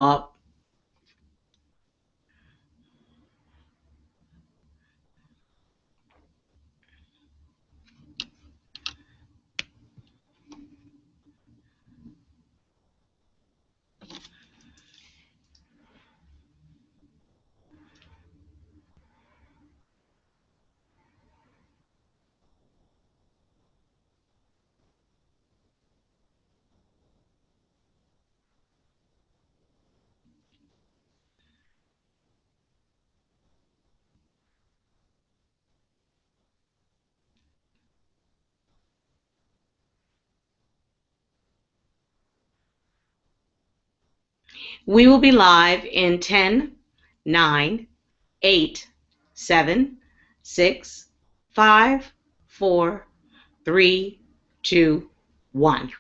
Up. We will be live in 10, 9, 8, 7, 6, 5, 4, 3, 2, 1.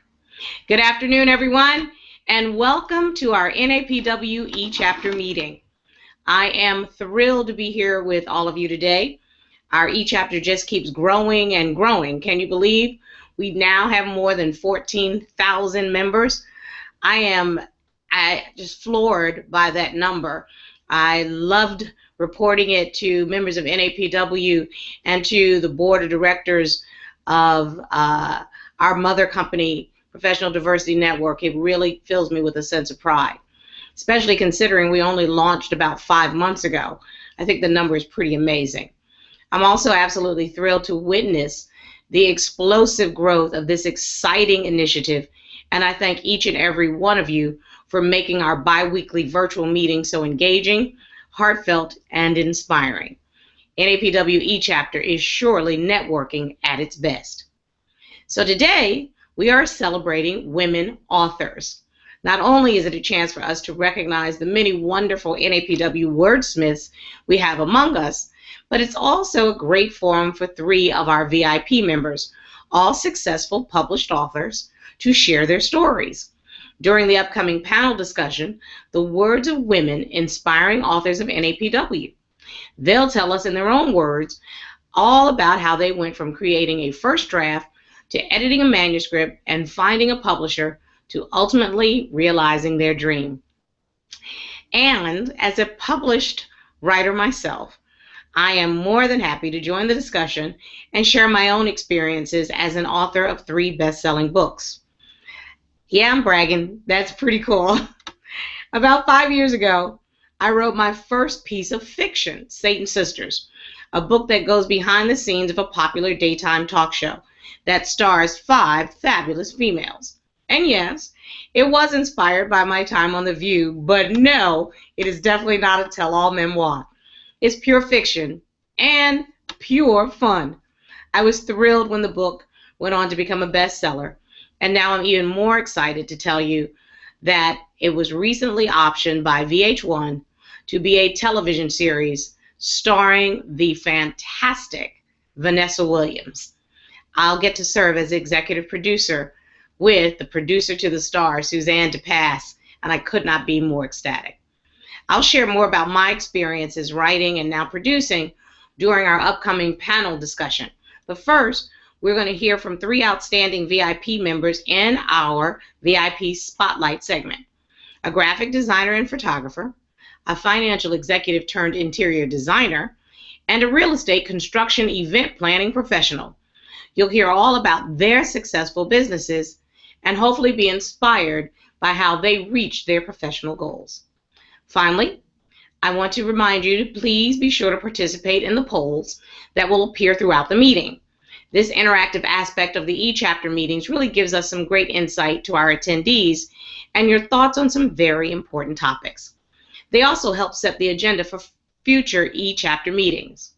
Good afternoon, everyone, and welcome to our NAPW e-chapter meeting. I am thrilled to be here with all of you today. Our e-chapter just keeps growing and growing. Can you believe we now have more than 14,000 members? I just floored by that number. I loved reporting it to members of NAPW and to the board of directors of our mother company, Professional Diversity Network. It really fills me with a sense of pride, especially considering we only launched about 5 months ago. I think the number is pretty amazing. I'm also absolutely thrilled to witness the explosive growth of this exciting initiative, and I thank each and every one of you for making our bi-weekly virtual meeting so engaging, heartfelt, and inspiring. NAPW eChapter is surely networking at its best. So today, we are celebrating women authors. Not only is it a chance for us to recognize the many wonderful NAPW wordsmiths we have among us, but it's also a great forum for 3 of our VIP members, all successful published authors, to share their stories. During the upcoming panel discussion, the words of women inspiring authors of NAPW. They'll tell us in their own words all about how they went from creating a first draft to editing a manuscript and finding a publisher to ultimately realizing their dream. And as a published writer myself, I am more than happy to join the discussion and share my own experiences as an author of 3 best-selling books. Yeah, I'm bragging. That's pretty cool. About 5 years ago, I wrote my first piece of fiction, Satan's Sisters, a book that goes behind the scenes of a popular daytime talk show that stars 5 fabulous females. And yes, it was inspired by my time on The View, but no, it is definitely not a tell-all memoir. It's pure fiction and pure fun. I was thrilled when the book went on to become a bestseller, and now I'm even more excited to tell you that it was recently optioned by VH1 to be a television series starring the fantastic Vanessa Williams. I'll get to serve as executive producer with the producer to the star, Suzanne DePass, and I could not be more ecstatic. I'll share more about my experiences writing and now producing during our upcoming panel discussion. But first, we're going to hear from 3 outstanding VIP members in our VIP Spotlight segment: a graphic designer and photographer, a financial executive turned interior designer, and a real estate construction event planning professional. You'll hear all about their successful businesses and hopefully be inspired by how they reach their professional goals. Finally, I want to remind you to please be sure to participate in the polls that will appear throughout the meeting. This interactive aspect of the e-chapter meetings really gives us some great insight to our attendees and your thoughts on some very important topics. They also help set the agenda for future e-chapter meetings.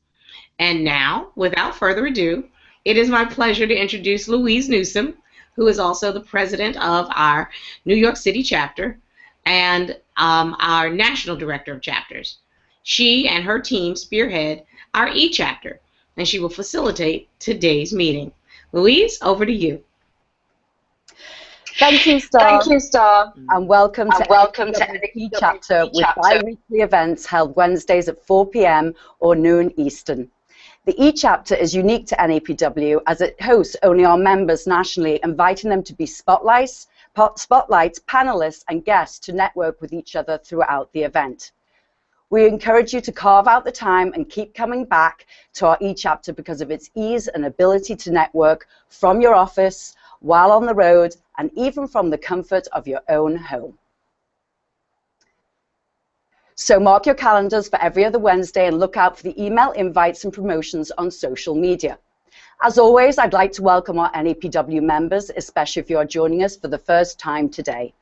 And now, without further ado, it is my pleasure to introduce Louise Newsom, who is also the president of our New York City chapter and our national director of chapters. She and her team spearhead our e-chapter, and she will facilitate today's meeting. Louise, over to you. Thank you, Star. And welcome to NAPW e-chapter with bi-weekly events held Wednesdays at 4 p.m. or noon Eastern. The e-chapter is unique to NAPW as it hosts only our members nationally, inviting them to be spotlights, spotlights panelists and guests to network with each other throughout the event. We encourage you to carve out the time and keep coming back to our eChapter because of its ease and ability to network from your office, while on the road, and even from the comfort of your own home. So mark your calendars for every other Wednesday and look out for the email invites and promotions on social media. As always, I'd like to welcome our NAPW members, especially if you are joining us for the first time today.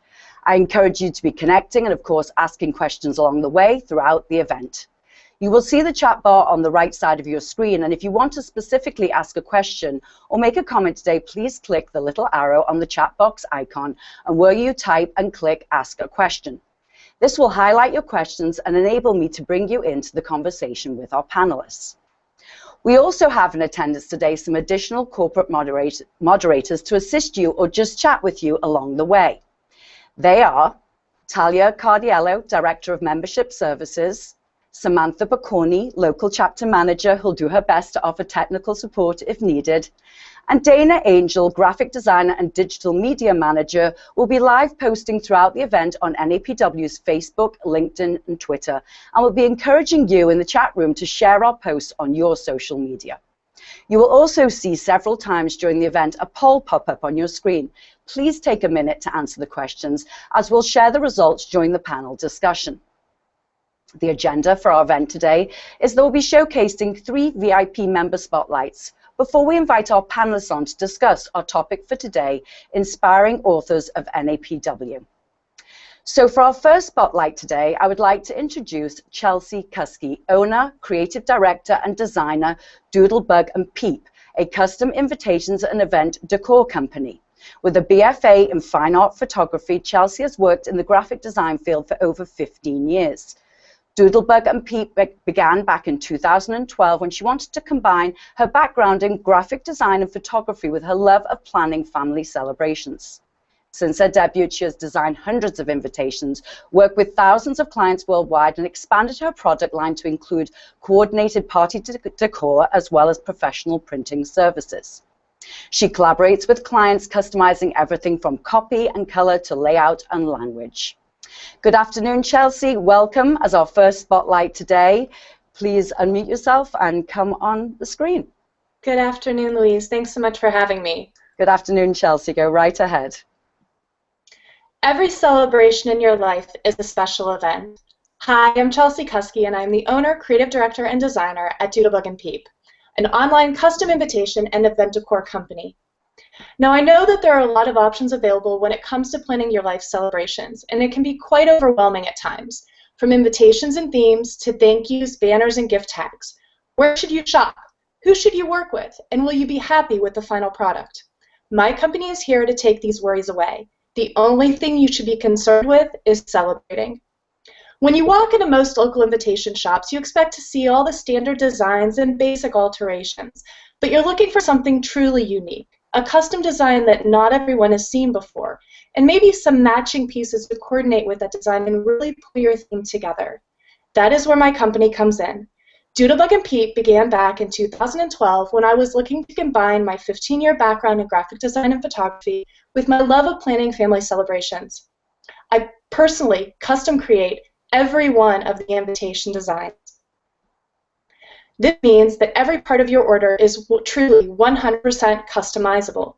I encourage you to be connecting and, of course, asking questions along the way throughout the event. You will see the chat bar on the right side of your screen, and if you want to specifically ask a question or make a comment today, please click the little arrow on the chat box icon and where you type and click Ask a Question. This will highlight your questions and enable me to bring you into the conversation with our panelists. We also have in attendance today some additional corporate moderators to assist you or just chat with you along the way. They are Talia Cardiello, Director of Membership Services, Samantha Baccorni, Local Chapter Manager, who'll do her best to offer technical support if needed, and Dana Angel, Graphic Designer and Digital Media Manager, will be live posting throughout the event on NAPW's Facebook, LinkedIn, and Twitter, and will be encouraging you in the chat room to share our posts on your social media. You will also see several times during the event a poll pop up on your screen. Please take a minute to answer the questions, as we'll share the results during the panel discussion. The agenda for our event today is that we'll be showcasing 3 VIP member spotlights before we invite our panelists on to discuss our topic for today, inspiring authors of NAPW. So for our first spotlight today, I would like to introduce Chelsea Kuski, owner, creative director and designer, Doodlebug and Peep, a custom invitations and event decor company. With a BFA in fine art photography, Chelsea has worked in the graphic design field for over 15 years. Doodlebug and Peep began back in 2012 when she wanted to combine her background in graphic design and photography with her love of planning family celebrations. Since her debut, she has designed hundreds of invitations, worked with thousands of clients worldwide, and expanded her product line to include coordinated party decor as well as professional printing services. She collaborates with clients, customizing everything from copy and color to layout and language. Good afternoon, Chelsea. Welcome as our first spotlight today. Please unmute yourself and come on the screen. Good afternoon, Louise. Thanks so much for having me. Good afternoon, Chelsea. Go right ahead. Every celebration in your life is a special event. Hi, I'm Chelsea Kuski, and I'm the owner, creative director, and designer at Doodlebug and Peep, an online custom invitation and event decor company. Now, I know that there are a lot of options available when it comes to planning your life celebrations, and it can be quite overwhelming at times, from invitations and themes to thank yous, banners, and gift tags. Where should you shop? Who should you work with? And will you be happy with the final product? My company is here to take these worries away. The only thing you should be concerned with is celebrating. When you walk into most local invitation shops, you expect to see all the standard designs and basic alterations, but you're looking for something truly unique. A custom design that not everyone has seen before, and maybe some matching pieces to coordinate with that design and really pull your theme together. That is where my company comes in. Doodlebug and Peep began back in 2012 when I was looking to combine my 15-year background in graphic design and photography with my love of planning family celebrations. I personally custom create every one of the invitation designs. This means that every part of your order is truly 100% customizable.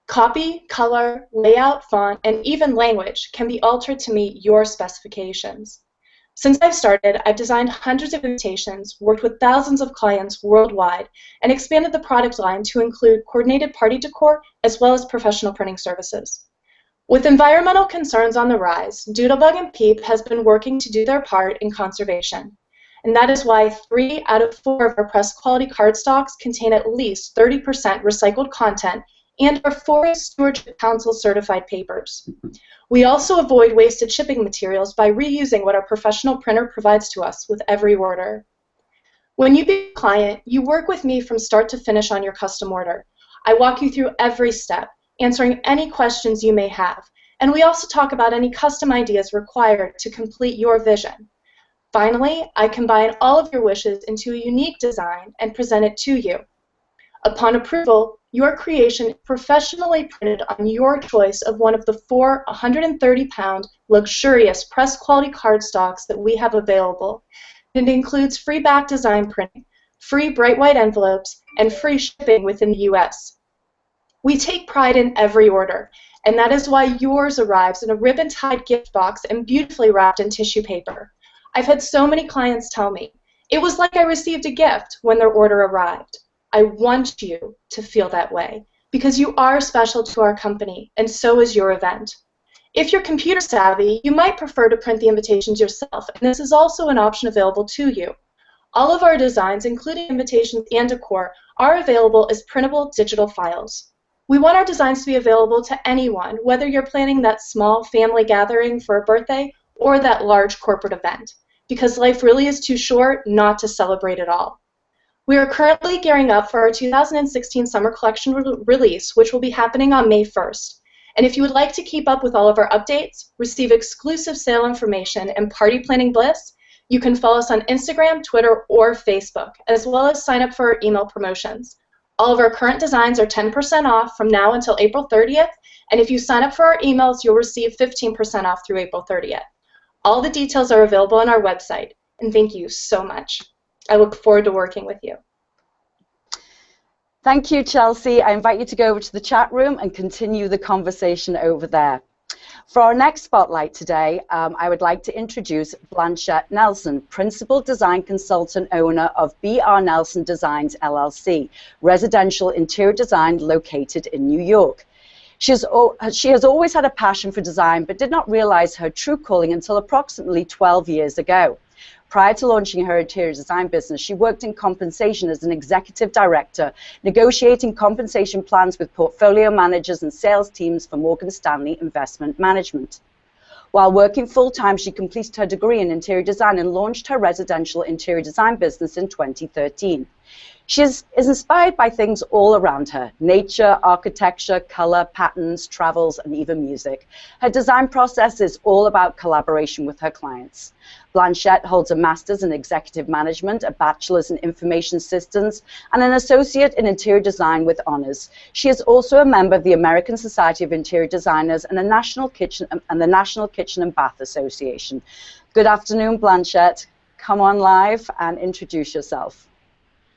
Copy, color, layout, font, and even language can be altered to meet your specifications. Since I've started, I've designed hundreds of invitations, worked with thousands of clients worldwide, and expanded the product line to include coordinated party decor as well as professional printing services. With environmental concerns on the rise, Doodlebug and Peep has been working to do their part in conservation. And that is why 3 out of 4 of our press quality cardstocks contain at least 30% recycled content and are Forest Stewardship Council certified papers. We also avoid wasted shipping materials by reusing what our professional printer provides to us with every order. When you become a client, you work with me from start to finish on your custom order. I walk you through every step, answering any questions you may have, and we also talk about any custom ideas required to complete your vision. Finally, I combine all of your wishes into a unique design and present it to you. Upon approval, your creation is professionally printed on your choice of one of the 4 130-pound luxurious press quality cardstocks that we have available. It includes free back design printing, free bright white envelopes, and free shipping within the US. We take pride in every order, and that is why yours arrives in a ribbon-tied gift box and beautifully wrapped in tissue paper. I've had so many clients tell me, it was like I received a gift when their order arrived. I want you to feel that way, because you are special to our company, and so is your event. If you're computer savvy, you might prefer to print the invitations yourself, and this is also an option available to you. All of our designs, including invitations and decor, are available as printable digital files. We want our designs to be available to anyone, whether you're planning that small family gathering for a birthday or that large corporate event, because life really is too short not to celebrate it all. We are currently gearing up for our 2016 summer collection release, which will be happening on May 1st. And if you would like to keep up with all of our updates, receive exclusive sale information, and party planning bliss, you can follow us on Instagram, Twitter, or Facebook, as well as sign up for our email promotions. All of our current designs are 10% off from now until April 30th, and if you sign up for our emails, you'll receive 15% off through April 30th. All the details are available on our website, and thank you so much. I look forward to working with you. Thank you, Chelsea. I invite you to go over to the chat room and continue the conversation over there. For our next spotlight today, I would like to introduce Blanchette Nelson, Principal Design Consultant Owner of B.R. Nelson Designs, LLC, residential interior design located in New York. She has always had a passion for design, but did not realize her true calling until approximately 12 years ago. Prior to launching her interior design business, she worked in compensation as an executive director, negotiating compensation plans with portfolio managers and sales teams for Morgan Stanley Investment Management. While working full-time, she completed her degree in interior design and launched her residential interior design business in 2013. She is inspired by things all around her: nature, architecture, color, patterns, travels, and even music. Her design process is all about collaboration with her clients. Blanchette holds a master's in executive management, a bachelor's in information systems, and an associate in interior design with honors. She is also a member of the American Society of Interior Designers and the National Kitchen and Bath Association. Good afternoon, Blanchette. Come on live and introduce yourself.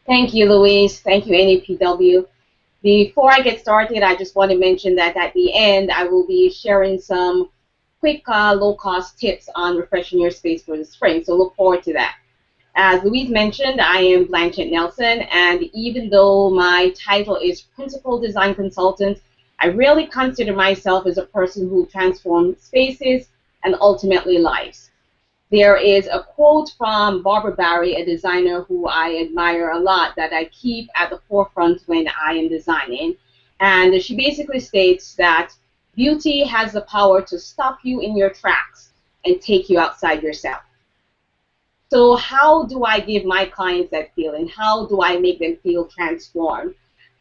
Thank you, Louise. Thank you, NAPW. Before I get started, I just want to mention that at the end, I will be sharing some quick, low-cost tips on refreshing your space for the spring, so look forward to that. As Louise mentioned, I am Blanchette Nelson, and even though my title is Principal Design Consultant, I really consider myself as a person who transforms spaces and ultimately lives. There is a quote from Barbara Barry, a designer who I admire a lot, that I keep at the forefront when I am designing. And she basically states that beauty has the power to stop you in your tracks and take you outside yourself. So how do I give my clients that feeling? How do I make them feel transformed?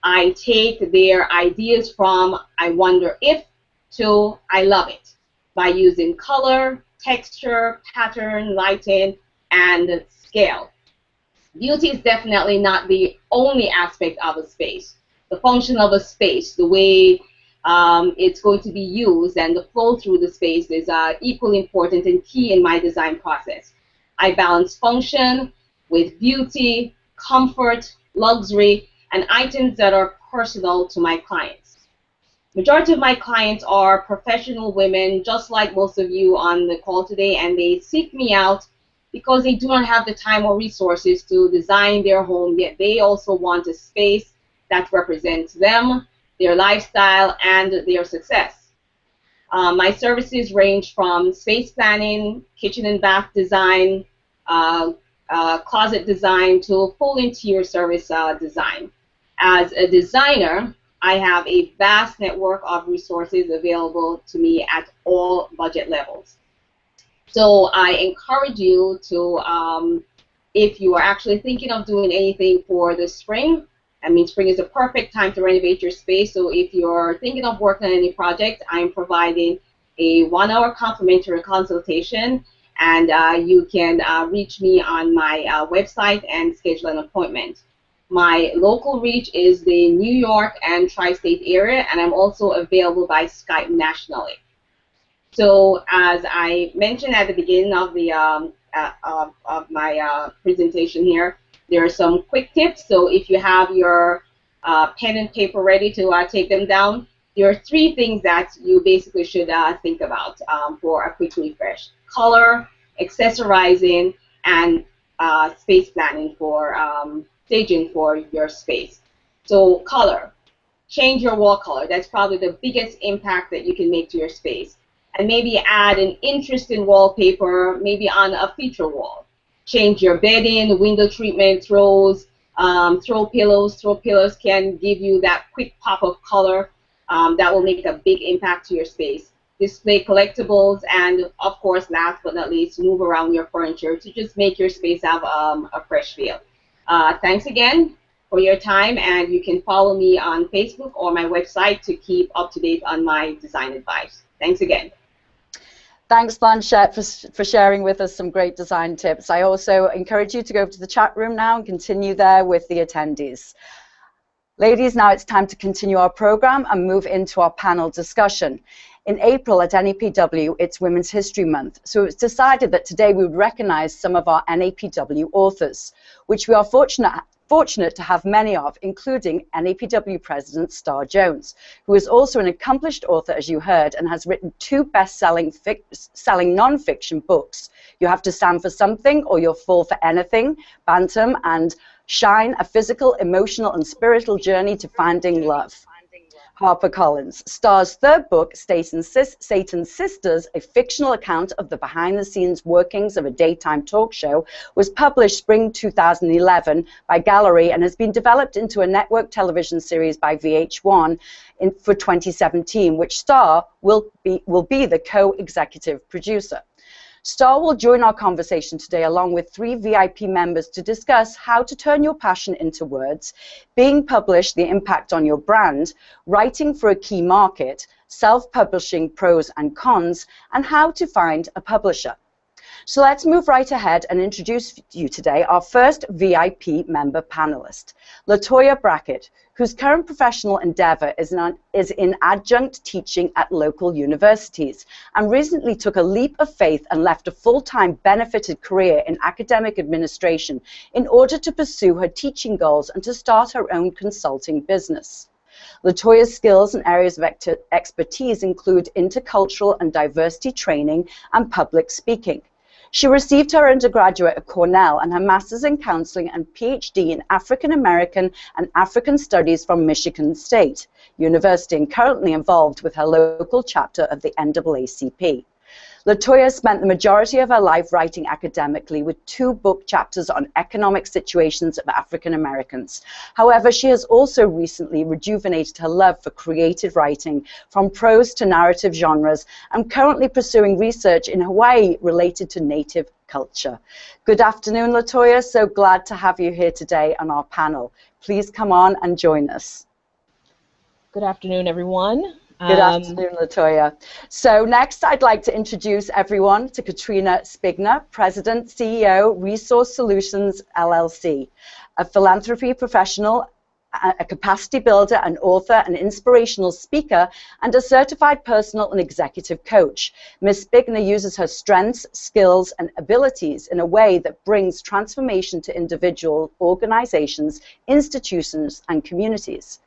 I take their ideas from I wonder if to I love it by using color, texture, pattern, lighting, and scale. Beauty is definitely not the only aspect of a space. The function of a space, the way it's going to be used, and the flow through the space is equally important and key in my design process. I balance function with beauty, comfort, luxury, and items that are personal to my clients. Majority of my clients are professional women, just like most of you on the call today, and they seek me out because they do not have the time or resources to design their home, yet they also want a space that represents them, their lifestyle, and their success. My services range from space planning, kitchen and bath design, closet design, to full interior service design. As a designer, I have a vast network of resources available to me at all budget levels. So I encourage you to, if you are actually thinking of doing anything for the spring, I mean, spring is a perfect time to renovate your space. So if you're thinking of working on any project, I'm providing a 1-hour complimentary consultation, and you can reach me on my website and schedule an appointment. My local reach is the New York and tri-state area, and I'm also available by Skype nationally. So as I mentioned at the beginning of the of my presentation here, there are some quick tips. So if you have your pen and paper ready to take them down, there are 3 things that you basically should think about for a quick refresh: color, accessorizing, and space planning for staging for your space. So color, change your wall color. That's probably the biggest impact that you can make to your space. And maybe add an interesting wallpaper, maybe on a feature wall. Change your bedding, window treatment, throws, throw pillows. Throw pillows can give you that quick pop of color that will make a big impact to your space. Display collectibles, and of course, last but not least, move around your furniture to just make your space have a fresh feel. Thanks again for your time, and you can follow me on Facebook or my website to keep up to date on my design advice. Thanks again. Thanks, Blanchette, for sharing with us some great design tips. I also encourage you to go to the chat room now and continue there with the attendees. Ladies, now it's time to continue our program and move into our panel discussion. In April at NAPW, it's Women's History Month, so it's decided that today we would recognize some of our NAPW authors, which we are fortunate to have many of, including NAPW President Star Jones, who is also an accomplished author, as you heard, and has written 2 best-selling non-fiction books, You Have to Stand for Something or You'll Fall for Anything, Bantam, and Shine, A Physical, Emotional, and Spiritual Journey to Finding Love, HarperCollins. Star's 3rd book, Satan's Sisters, a fictional account of the behind-the-scenes workings of a daytime talk show, was published spring 2011 by Gallery and has been developed into a network television series by VH1 for 2017, which Star will be the co-executive producer. Star will join our conversation today along with 3 VIP members to discuss how to turn your passion into words, being published, the impact on your brand, writing for a key market, self-publishing pros and cons, and how to find a publisher. So let's move right ahead and introduce to you today our first VIP member panelist, LaToya Brackett, whose current professional endeavor is in adjunct teaching at local universities, and recently took a leap of faith and left a full-time benefited career in academic administration in order to pursue her teaching goals and to start her own consulting business. LaToya's skills and areas of expertise include intercultural and diversity training and public speaking. She received her undergraduate at Cornell and her master's in counseling and PhD in African American and African Studies from Michigan State University, and currently involved with her local chapter of the NAACP. LaToya spent the majority of her life writing academically with 2 book chapters on economic situations of African Americans. However, she has also recently rejuvenated her love for creative writing from prose to narrative genres and currently pursuing research in Hawaii related to Native culture. Good afternoon, LaToya. So glad to have you here today on our panel. Please come on and join us. Good afternoon, everyone. Good afternoon, LaToya. So next, I'd like to introduce everyone to Katrina Spigner, President, CEO, Resource Solutions, LLC, a philanthropy professional, a capacity builder, an author, an inspirational speaker, and a certified personal and executive coach. Ms. Spigner uses her strengths, skills, and abilities in a way that brings transformation to individual organizations, institutions, and communities.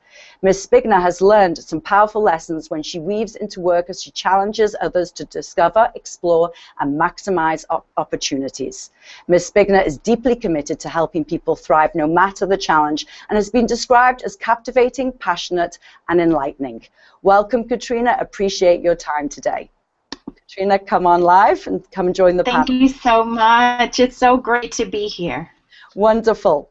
Ms. Spigner has learned some powerful lessons when she weaves into work as she challenges others to discover, explore, and maximize opportunities. Ms. Spigner is deeply committed to helping people thrive no matter the challenge and has been described as captivating, passionate, and enlightening. Welcome, Katrina. Appreciate your time today. Katrina, come on live and come and join the panel. Thank you so much. It's so great to be here. Wonderful.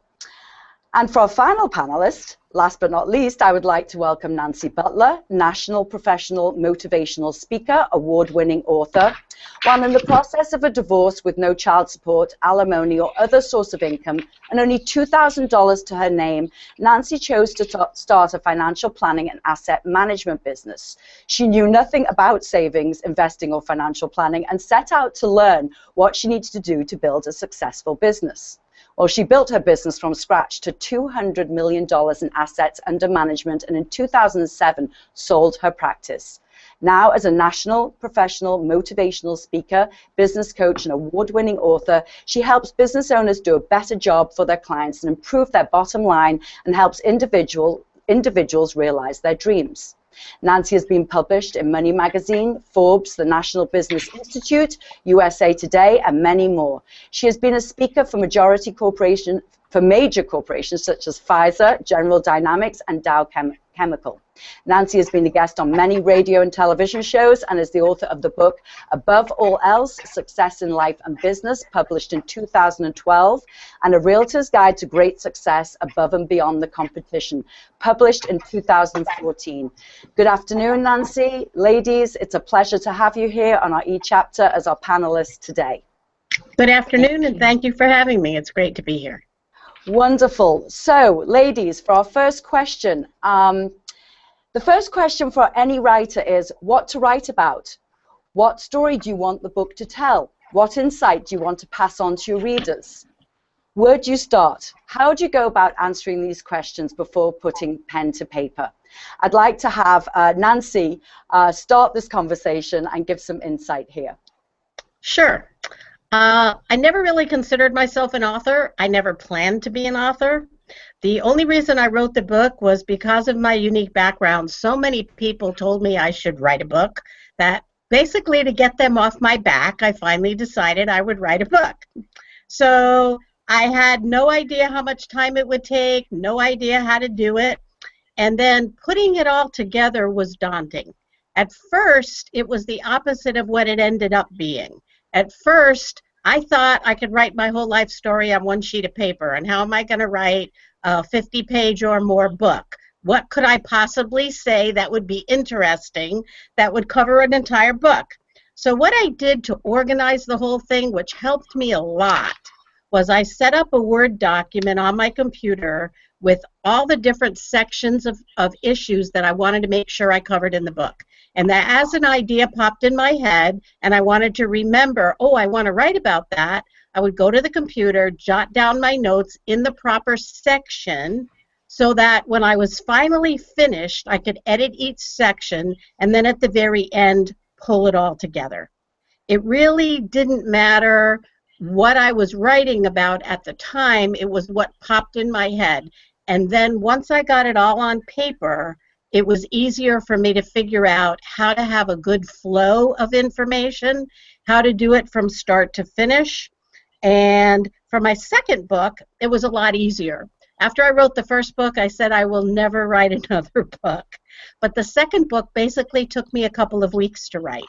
And for our final panelist, last but not least, I would like to welcome Nancy Butler, national professional motivational speaker, award-winning author. While in the process of a divorce with no child support, alimony, or other source of income, and only $2,000 to her name, Nancy chose to start a financial planning and asset management business. She knew nothing about savings, investing, or financial planning, and set out to learn what she needed to do to build a successful business. Well, she built her business from scratch to $200 million in assets under management, and in 2007 sold her practice. Now, as a national professional motivational speaker, business coach, and award-winning author, she helps business owners do a better job for their clients and improve their bottom line, and helps individuals realize their dreams. Nancy has been published in Money Magazine, Forbes, the National Business Institute, USA Today, and many more. She has been a speaker for major corporations such as Pfizer, General Dynamics, and Dow Chemical. Nancy has been a guest on many radio and television shows and is the author of the book Above All Else, Success in Life and Business, published in 2012, and A Realtor's Guide to Great Success Above and Beyond the Competition, published in 2014. Good afternoon, Nancy. Ladies, it's a pleasure to have you here on our e-chapter as our panelists today. Good afternoon, and thank you for having me. It's great to be here. Wonderful. So, ladies, for our first question, the first question for any writer is what to write about. What story do you want the book to tell? What insight do you want to pass on to your readers? Where do you start? How do you go about answering these questions before putting pen to paper? I'd like to have Nancy start this conversation and give some insight here. Sure. I never really considered myself an author. I never planned to be an author. The only reason I wrote the book was because of my unique background. So many people told me I should write a book that basically to get them off my back, I finally decided I would write a book. So I had no idea how much time it would take, no idea how to do it, and then putting it all together was daunting. At first, it was the opposite of what it ended up being. At first, I thought I could write my whole life story on one sheet of paper, and how am I going to write a 50-page or more book? What could I possibly say that would be interesting, that would cover an entire book? So what I did to organize the whole thing, which helped me a lot, was I set up a Word document on my computer with all the different sections of issues that I wanted to make sure I covered in the book. And that as an idea popped in my head and I wanted to remember, oh, I want to write about that, I would go to the computer, jot down my notes in the proper section so that when I was finally finished, I could edit each section and then at the very end, pull it all together. It really didn't matter what I was writing about at the time, it was what popped in my head. And then once I got it all on paper, it was easier for me to figure out how to have a good flow of information, how to do it from start to finish. And for my second book, it was a lot easier. After I wrote the first book, I said I will never write another book. But the second book basically took me a couple of weeks to write.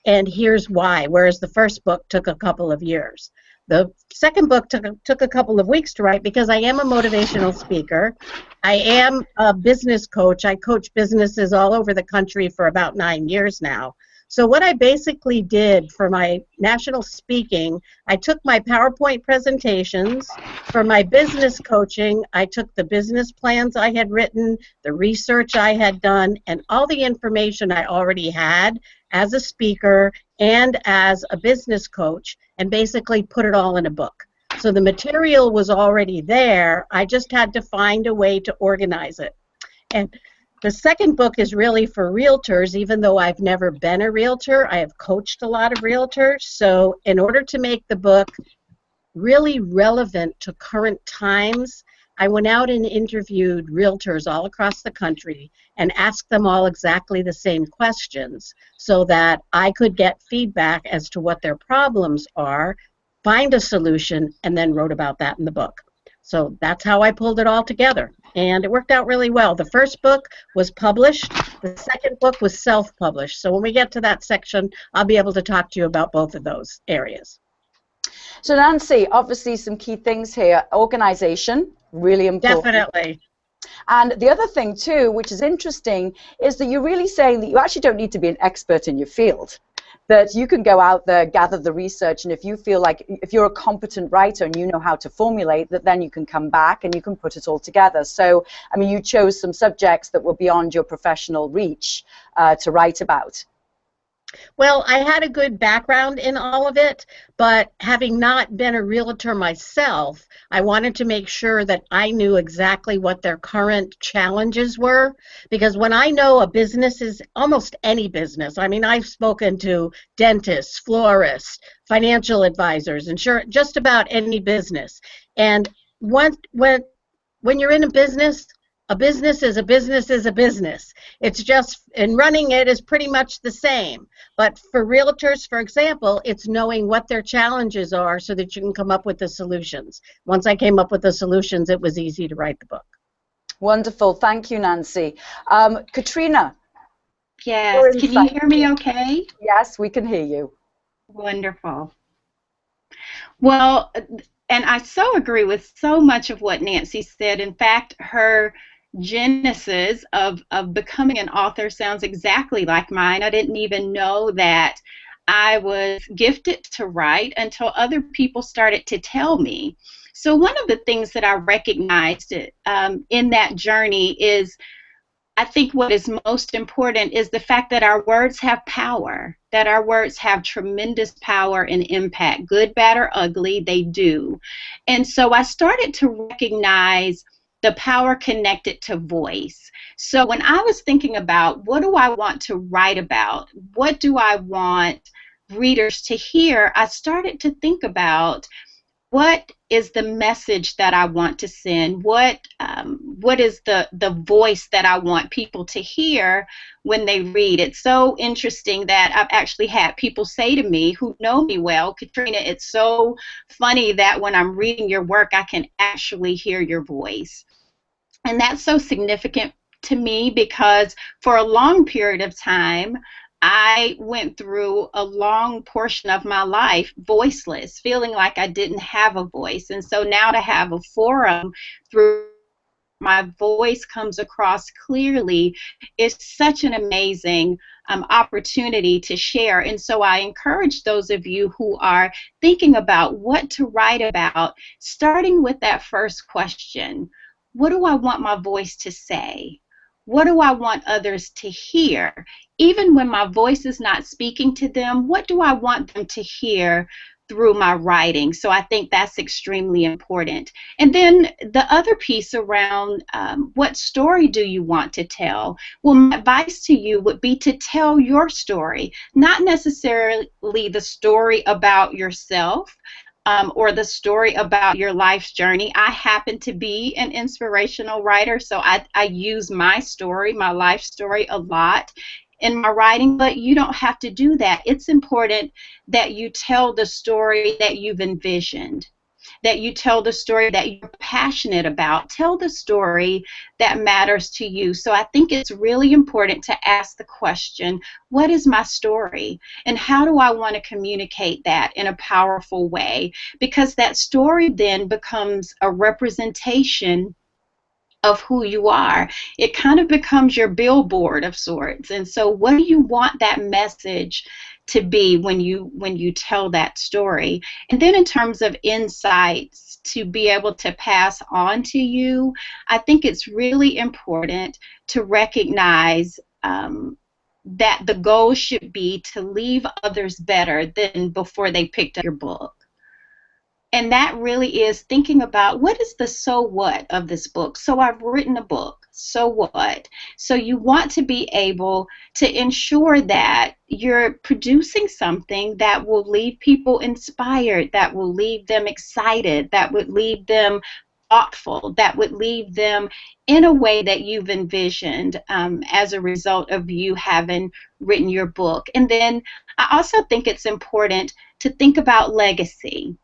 And here's why, whereas the first book took a couple of years. The second book took a couple of weeks to write because I am a motivational speaker. I am a business coach. I coach businesses all over the country for about 9 years now. So what I basically did for my national speaking, I took my PowerPoint presentations. For my business coaching, I took the business plans I had written, the research I had done, and all the information I already had as a speaker and as a business coach, and basically put it all in a book. So the material was already there. I just had to find a way to organize it. And the second book is really for realtors, even though I've never been a realtor. I have coached a lot of realtors. So in order to make the book really relevant to current times, I went out and interviewed realtors all across the country and asked them all exactly the same questions so that I could get feedback as to what their problems are, find a solution, and then wrote about that in the book. So that's how I pulled it all together. And it worked out really well. The first book was published. The second book was self-published. So when we get to that section, I'll be able to talk to you about both of those areas. So Nancy, obviously some key things here. Organization, really important. Definitely. And the other thing too, which is interesting, is that you're really saying that you actually don't need to be an expert in your field. That you can go out there, gather the research, and if you feel like, if you're a competent writer and you know how to formulate, that then you can come back and you can put it all together. So, I mean, you chose some subjects that were beyond your professional reach to write about. Well, I had a good background in all of it, but having not been a realtor myself, I wanted to make sure that I knew exactly what their current challenges were. Because when I know a business is almost any business, I mean, I've spoken to dentists, florists, financial advisors, insurance, just about any business. And when you're in a business is a business is a business. It's just, and running it is pretty much the same. But for realtors, for example, it's knowing what their challenges are so that you can come up with the solutions. Once I came up with the solutions, it was easy to write the book. Wonderful. Thank you, Nancy. Katrina. Yes, can you hear me okay? Yes, we can hear you. Wonderful. Well, and I so agree with so much of what Nancy said. In fact, her genesis of becoming an author sounds exactly like mine. I didn't even know that I was gifted to write until other people started to tell me. So one of the things that I recognized in that journey is, I think what is most important is the fact that our words have power, that our words have tremendous power and impact, good, bad, or ugly, they do. And so I started to recognize the power connected to voice. So when I was thinking about what do I want to write about, what do I want readers to hear, I started to think about what is the message that I want to send? What is the voice that I want people to hear when they read? It's so interesting that I've actually had people say to me who know me well, Katrina, it's so funny that when I'm reading your work, I can actually hear your voice. And that's so significant to me because for a long period of time, I went through a long portion of my life voiceless, feeling like I didn't have a voice. And so now to have a forum through my voice comes across clearly is such an amazing opportunity to share. And so I encourage those of you who are thinking about what to write about, starting with that first question. What do I want my voice to say? What do I want others to hear? Even when my voice is not speaking to them, what do I want them to hear through my writing? So I think that's extremely important. And then the other piece around what story do you want to tell? Well, my advice to you would be to tell your story, not necessarily the story about yourself, or the story about your life's journey. I happen to be an inspirational writer, so I use my story, my life story, a lot in my writing, but you don't have to do that. It's important that you tell the story that you've envisioned, that you tell the story that you're passionate about. Tell the story that matters to you. So I think it's really important to ask the question, what is my story? And how do I want to communicate that in a powerful way? Because that story then becomes a representation of who you are. It kind of becomes your billboard of sorts. And so what do you want that message to be when you tell that story? And then in terms of insights to be able to pass on to you, I think it's really important to recognize that the goal should be to leave others better than before they picked up your book. And that really is thinking about what is the so what of this book. So I've written a book. So what? So you want to be able to ensure that you're producing something that will leave people inspired, that will leave them excited, that would leave them thoughtful, that would leave them in a way that you've envisioned as a result of you having written your book. And then I also think it's important to think about legacy.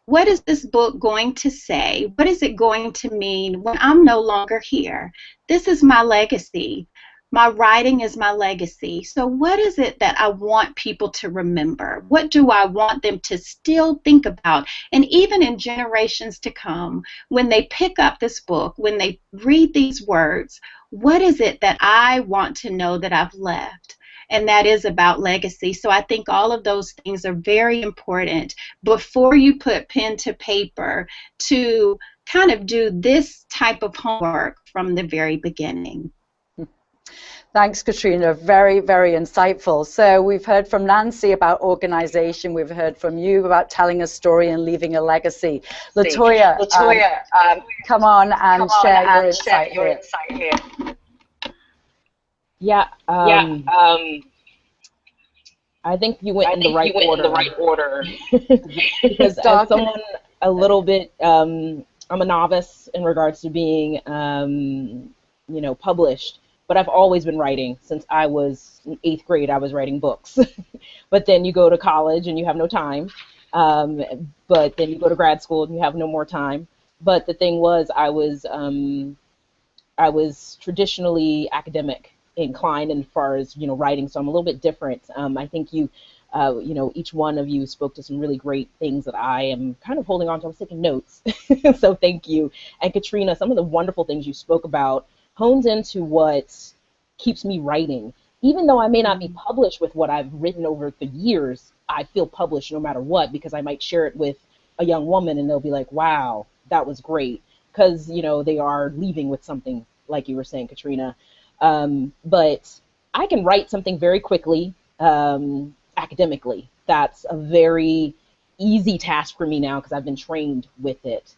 What is this book going to say? What is it going to mean when I'm no longer here? This is my legacy. My writing is my legacy. So what is it that I want people to remember? What do I want them to still think about? And even in generations to come, when they pick up this book, when they read these words, what is it that I want to know that I've left? And that is about legacy. So I think all of those things are very important before you put pen to paper to kind of do this type of homework from the very beginning. Thanks, Katrina. Very, very insightful. So we've heard from Nancy about organization. We've heard from you about telling a story and leaving a legacy. Latoya, come on and share your insight here. Yeah, I think you went in the right order. Because as someone a little bit, I'm a novice in regards to being, published, but I've always been writing since I was in 8th grade. I was writing books, but then you go to college and you have no time, but then you go to grad school and you have no more time. But the thing was, I was traditionally academic inclined as far as writing, so I'm a little bit different. I think each one of you spoke to some really great things that I am kind of holding on to. I was taking notes, so thank you. And Katrina, some of the wonderful things you spoke about hones into what keeps me writing. Even though I may not be published with what I've written over the years, I feel published no matter what, because I might share it with a young woman and they'll be like, wow, that was great, because they are leaving with something, like you were saying, Katrina. But I can write something very quickly, academically. That's a very easy task for me now because I've been trained with it.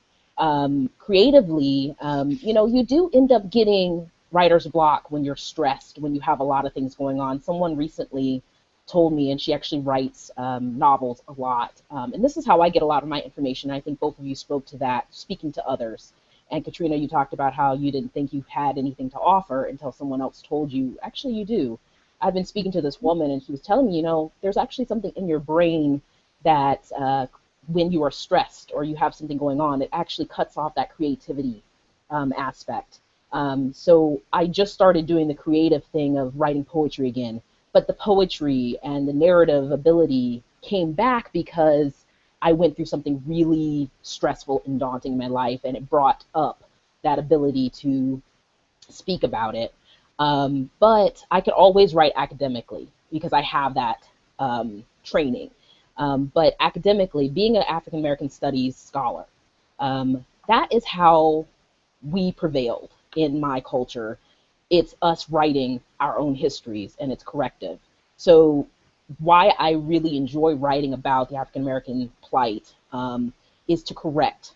Creatively, you do end up getting writer's block when you're stressed, when you have a lot of things going on. Someone recently told me, and she actually writes novels a lot, and this is how I get a lot of my information. I think both of you spoke to that, speaking to others. And Katrina, you talked about how you didn't think you had anything to offer until someone else told you, actually you do. I've been speaking to this woman and she was telling me, there's actually something in your brain that when you are stressed or you have something going on, it actually cuts off that creativity aspect. So I just started doing the creative thing of writing poetry again, but the poetry and the narrative ability came back because I went through something really stressful and daunting in my life, and it brought up that ability to speak about it. But I could always write academically because I have that training. But academically, being an African American studies scholar, that is how we prevailed in my culture. It's us writing our own histories, and it's corrective. So why I really enjoy writing about the African American plight is to correct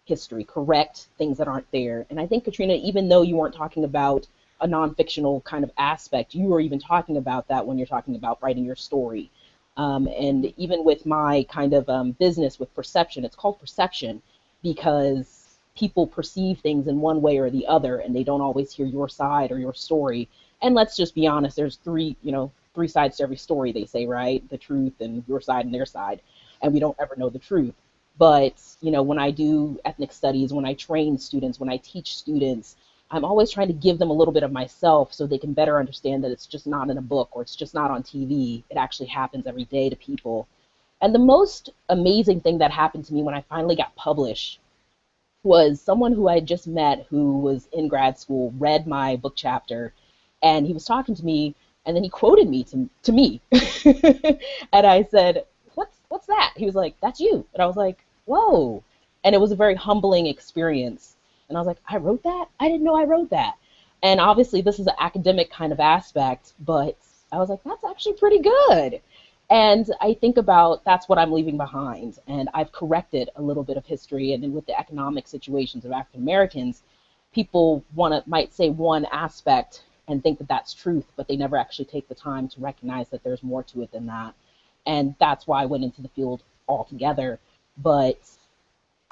history, correct things that aren't there. And I think, Katrina, even though you weren't talking about a non-fictional kind of aspect, you were even talking about that when you're talking about writing your story. And even with my kind of business with perception, it's called perception because people perceive things in one way or the other, and they don't always hear your side or your story. And let's just be honest, there's three sides to every story, they say, right? The truth and your side and their side. And we don't ever know the truth. But, when I do ethnic studies, when I train students, when I teach students, I'm always trying to give them a little bit of myself so they can better understand that it's just not in a book or it's just not on TV. It actually happens every day to people. And the most amazing thing that happened to me when I finally got published was someone who I had just met who was in grad school, read my book chapter, and he was talking to me, and then he quoted me to me. And I said, what's that? He was like, that's you. And I was like, whoa. And it was a very humbling experience. And I was like, I wrote that? I didn't know I wrote that. And obviously this is an academic kind of aspect, but I was like, that's actually pretty good. And I think about that's what I'm leaving behind. And I've corrected a little bit of history. And with the economic situations of African Americans, people might say one aspect and think that that's truth, but they never actually take the time to recognize that there's more to it than that. And that's why I went into the field altogether. But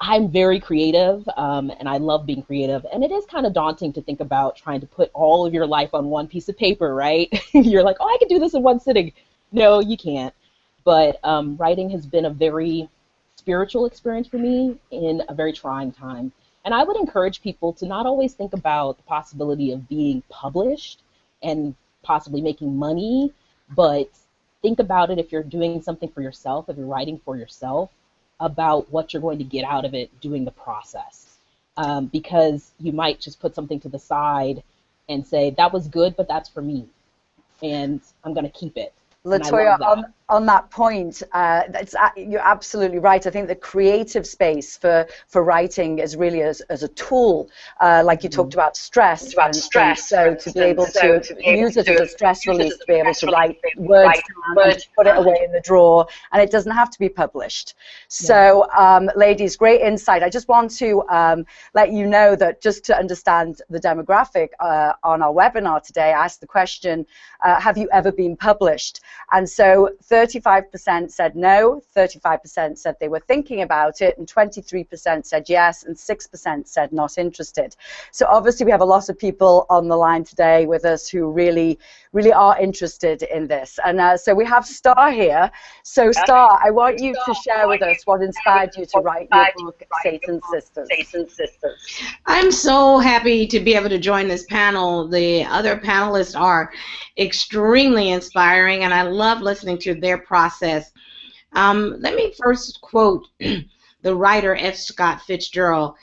I'm very creative, and I love being creative. And it is kind of daunting to think about trying to put all of your life on one piece of paper, right? You're like, oh, I can do this in one sitting. No, you can't. But writing has been a very spiritual experience for me in a very trying time. And I would encourage people to not always think about the possibility of being published and possibly making money, but think about it if you're doing something for yourself, if you're writing for yourself, about what you're going to get out of it doing the process. Because you might just put something to the side and say, that was good, but that's for me, and I'm going to keep it. And I Latoya, love that. on that point, you're absolutely right. I think the creative space for writing is really as a tool, like you talked about stress, for instance. So to be able to use it as a stress release, to be able to write words down and to put it away in the drawer, and it doesn't have to be published. So, ladies, great insight. I just want to let you know that just to understand the demographic on our webinar today, I asked the question, have you ever been published? And so 35% said no, 35% said they were thinking about it, and 23% said yes, and 6% said not interested. So obviously we have a lot of people on the line today with us who really are interested in this. And so we have Star here. So Star, I want you to share with us what inspired you to write your book, Satan's Sisters. I'm so happy to be able to join this panel. The other panelists are extremely inspiring, and I love listening to their process. Let me first quote the writer F. Scott Fitzgerald.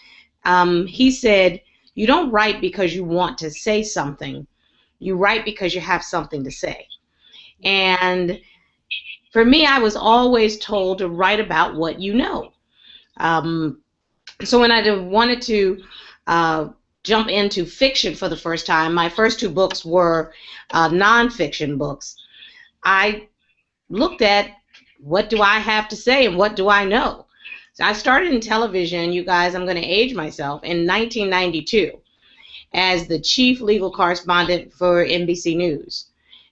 He said, "You don't write because you want to say something. You write because you have something to say." And for me, I was always told to write about what you know. So when I wanted to jump into fiction for the first time, my first two books were nonfiction books. I looked at what do I have to say and what do I know. So I started in television, you guys, I'm going to age myself, in 1992 as the chief legal correspondent for NBC News.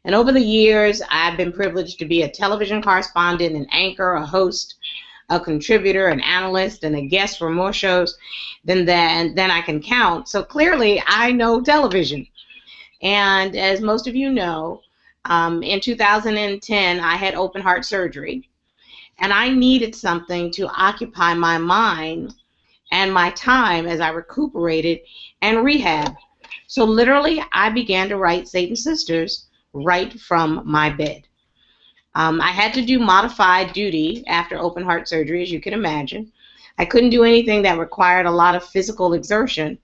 And over the years, I've been privileged to be a television correspondent, an anchor, a host, a contributor, an analyst, and a guest for more shows than I can count. So clearly, I know television. And as most of you know, in 2010, I had open heart surgery, and I needed something to occupy my mind and my time as I recuperated and rehab. So literally, I began to write Satan's Sisters right from my bed. I had to do modified duty after open heart surgery, as you can imagine. I couldn't do anything that required a lot of physical exertion.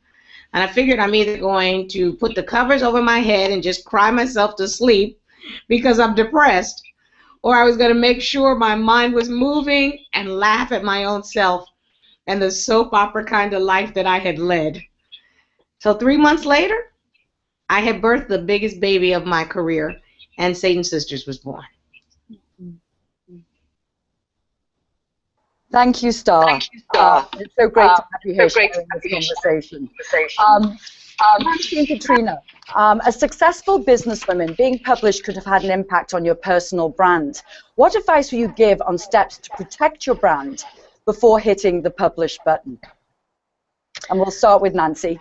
And I figured I'm either going to put the covers over my head and just cry myself to sleep because I'm depressed, or I was going to make sure my mind was moving and laugh at my own self and the soap opera kind of life that I had led. So 3 months later, I had birthed the biggest baby of my career, and Satan's Sisters was born. Thank you, Star. It's so great to have you here sharing this conversation. Nancy and Katrina, as successful businesswomen, being published could have had an impact on your personal brand. What advice will you give on steps to protect your brand before hitting the publish button? And we'll start with Nancy.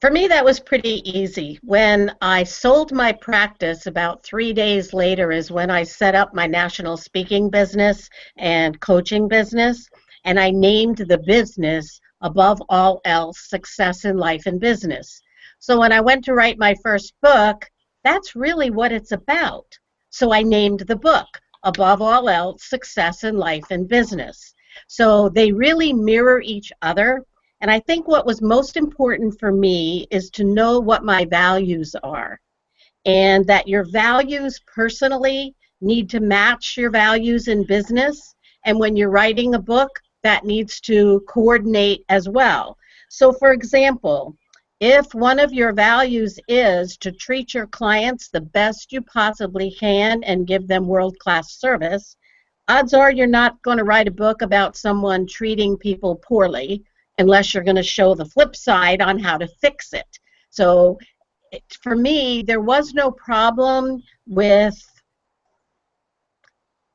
For me, that was pretty easy. When I sold my practice, about 3 days later is when I set up my national speaking business and coaching business, and I named the business, above all else, Success in Life and Business. So when I went to write my first book, that's really what it's about. So I named the book, Above All Else, Success in Life and Business. So they really mirror each other. And I think what was most important for me is to know what my values are, and that your values personally need to match your values in business. And when you're writing a book, that needs to coordinate as well. So for example, if one of your values is to treat your clients the best you possibly can and give them world-class service, odds are you're not going to write a book about someone treating people poorly, unless you're going to show the flip side on how to fix it. So for me, there was no problem with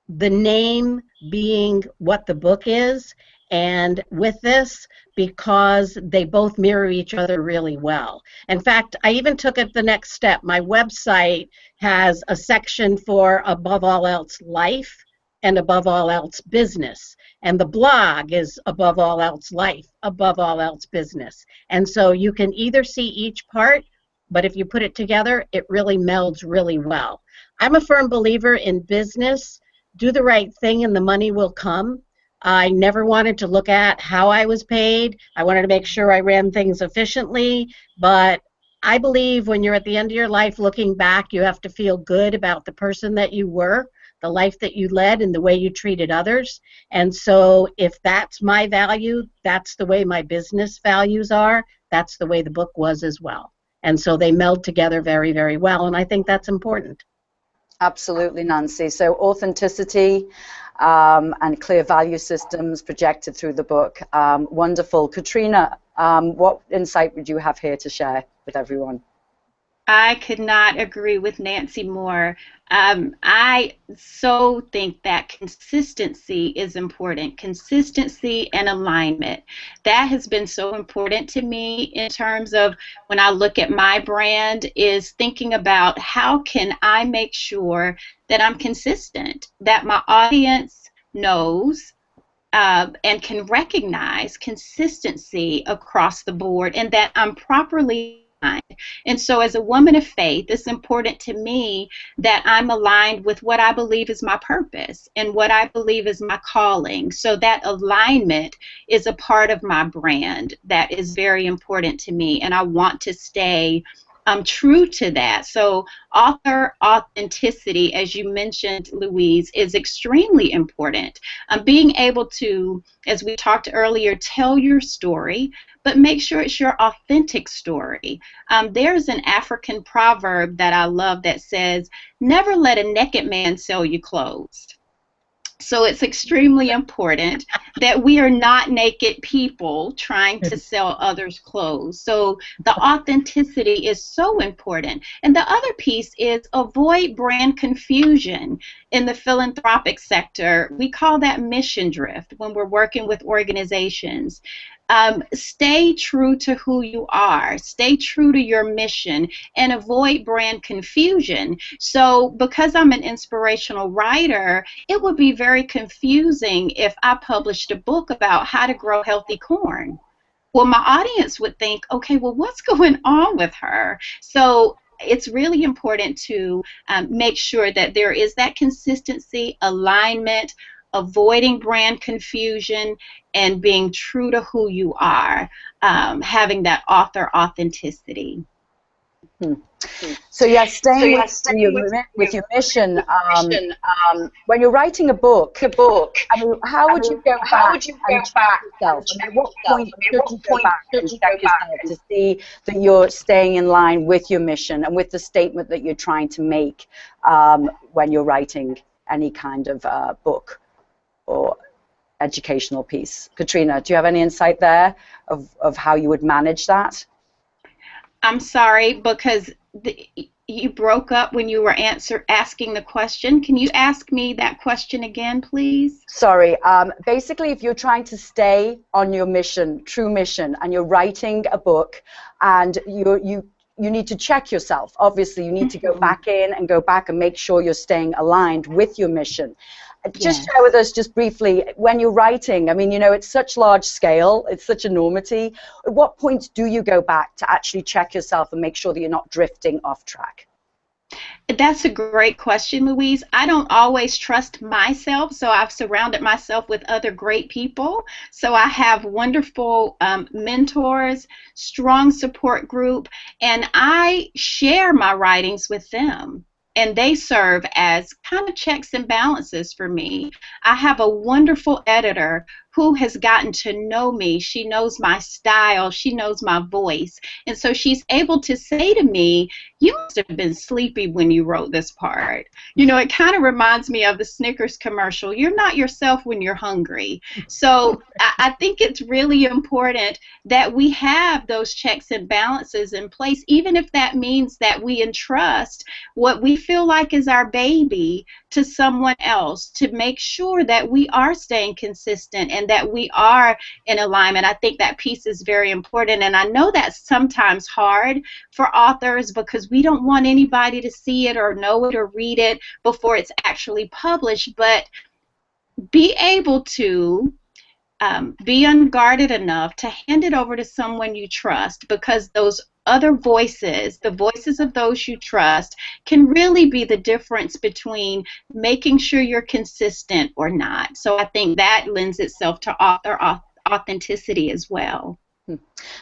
the name being what the book is, and with this, because they both mirror each other really well. In fact, I even took it the next step. My website has a section for Above All Else Life and Above All Else Business. And the blog is Above All Else Life, Above All Else Business. And so you can either see each part, but if you put it together, it really melds really well. I'm a firm believer in business. Do the right thing and the money will come. I never wanted to look at how I was paid. I wanted to make sure I ran things efficiently, but I believe when you're at the end of your life looking back, you have to feel good about the person that you were, the life that you led, and the way you treated others. And so if that's my value, that's the way my business values are, that's the way the book was as well. And so they meld together very, very well, and I think that's important. Absolutely, Nancy. So authenticity and clear value systems projected through the book. Wonderful. Katrina, what insight would you have here to share with everyone? I could not agree with Nancy more. I so think that consistency is important. Consistency and alignment. That has been so important to me in terms of when I look at my brand, is thinking about how can I make sure that I'm consistent, that my audience knows and can recognize consistency across the board, and that I'm properly aligned. And so as a woman of faith, it's important to me that I'm aligned with what I believe is my purpose and what I believe is my calling. So that alignment is a part of my brand that is very important to me, and I want to stay true to that. So author authenticity, as you mentioned, Louise, is extremely important. Being able to, as we talked earlier, tell your story, but make sure it's your authentic story. There's an African proverb that I love that says, never let a naked man sell you clothes. So it's extremely important that we are not naked people trying to sell others clothes. So the authenticity is so important. And the other piece is avoid brand confusion. In the philanthropic sector, we call that mission drift when we're working with organizations. Stay true to who you are, stay true to your mission, and avoid brand confusion. So because I'm an inspirational writer, it would be very confusing if I published a book about how to grow healthy corn. Well, my audience would think, okay, well, what's going on with her? So it's really important to make sure that there is that consistency, alignment, avoiding brand confusion, and being true to who you are, having that author authenticity. So yeah, staying with your mission. When you're writing a book, I mean, how would you go back and check yourself? I mean, at what point should you go back and check yourself to see that you're staying in line with your mission and with the statement that you're trying to make when you're writing any kind of book or educational piece? Katrina, do you have any insight there of how you would manage that? I'm sorry, because you broke up when you were asking the question. Can you ask me that question again, please? Sorry. Basically, if you're trying to stay on your mission, true mission, and you're writing a book, and you need to check yourself. Obviously, you need to go back in and go back and make sure you're staying aligned with your mission. Just share with us, just briefly, when you're writing, I mean, you know, it's such large scale, it's such enormity. At what point do you go back to actually check yourself and make sure that you're not drifting off track? That's a great question, Louise. I don't always trust myself, so I've surrounded myself with other great people. So I have wonderful mentors, strong support group, and I share my writings with them. And they serve as kind of checks and balances for me. I have a wonderful editor who has gotten to know me. She knows my style. She knows my voice. And so she's able to say to me, you must have been sleepy when you wrote this part. You know, it kind of reminds me of the Snickers commercial. You're not yourself when you're hungry. So I think it's really important that we have those checks and balances in place, even if that means that we entrust what we feel like is our baby to someone else, to make sure that we are staying consistent and that we are in alignment. I think that piece is very important, and I know that's sometimes hard for authors because we don't want anybody to see it or know it or read it before it's actually published, but be able to be unguarded enough to hand it over to someone you trust, because those other voices, the voices of those you trust, can really be the difference between making sure you're consistent or not. So I think that lends itself to author authenticity as well.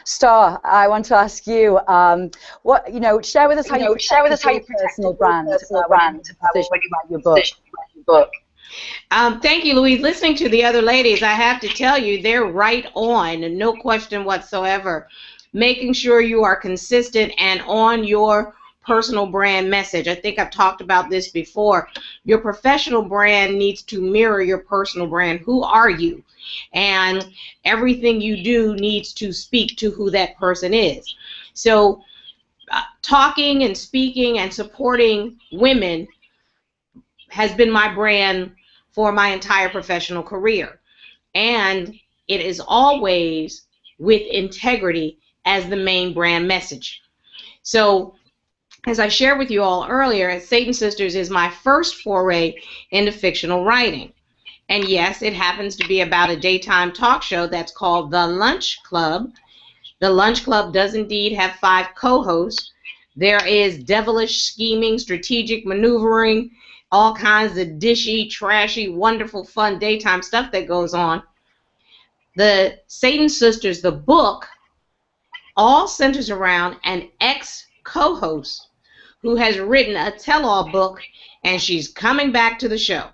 Star, I want to ask you, what share with us how you protect your personal brand when you make a decision to write your book. Thank you, Louise. Listening to the other ladies, I have to tell you, they're right on, no question whatsoever. Making sure you are consistent and on your personal brand message. I think I've talked about this before. Your professional brand needs to mirror your personal brand. Who are you? And everything you do needs to speak to who that person is. So talking and speaking and supporting women has been my brand for my entire professional career. And it is always with integrity as the main brand message. So as I shared with you all earlier, Satan Sisters is my first foray into fictional writing. And yes, it happens to be about a daytime talk show that's called The Lunch Club. The Lunch Club does indeed have 5 co-hosts. There is devilish scheming, strategic maneuvering, all kinds of dishy, trashy, wonderful, fun daytime stuff that goes on. The Satan Sisters, the book, all centers around an ex-co-host who has written a tell-all book, and she's coming back to the show.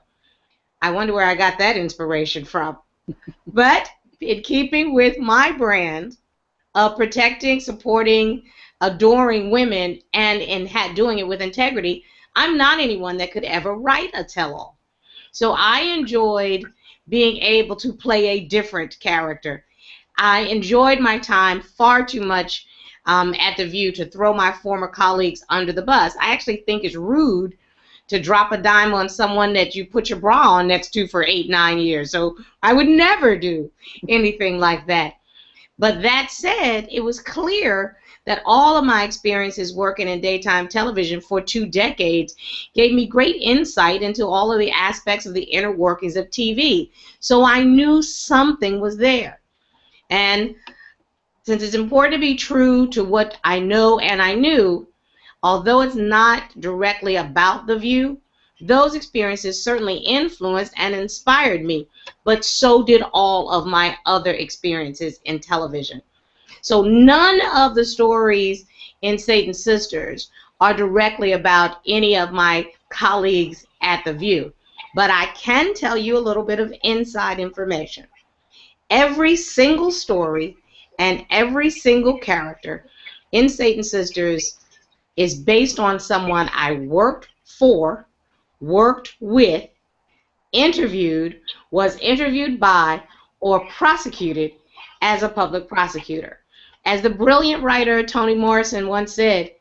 I wonder where I got that inspiration from. But in keeping with my brand of protecting, supporting, adoring women, and in doing it with integrity, I'm not anyone that could ever write a tell-all. So I enjoyed being able to play a different character. I enjoyed my time far too much at The View to throw my former colleagues under the bus. I actually think it's rude to drop a dime on someone that you put your bra on next to for 8, 9 years. So I would never do anything like that. But that said, it was clear that all of my experiences working in daytime television for 2 decades gave me great insight into all of the aspects of the inner workings of TV. So I knew something was there. And since it's important to be true to what I know and I knew, although it's not directly about The View, those experiences certainly influenced and inspired me, but so did all of my other experiences in television. So none of the stories in Satan Sisters are directly about any of my colleagues at The View, but I can tell you a little bit of inside information. Every single story and every single character in Satan Sisters is based on someone I worked for, worked with, interviewed, was interviewed by, or prosecuted as a public prosecutor. As the brilliant writer Toni Morrison once said,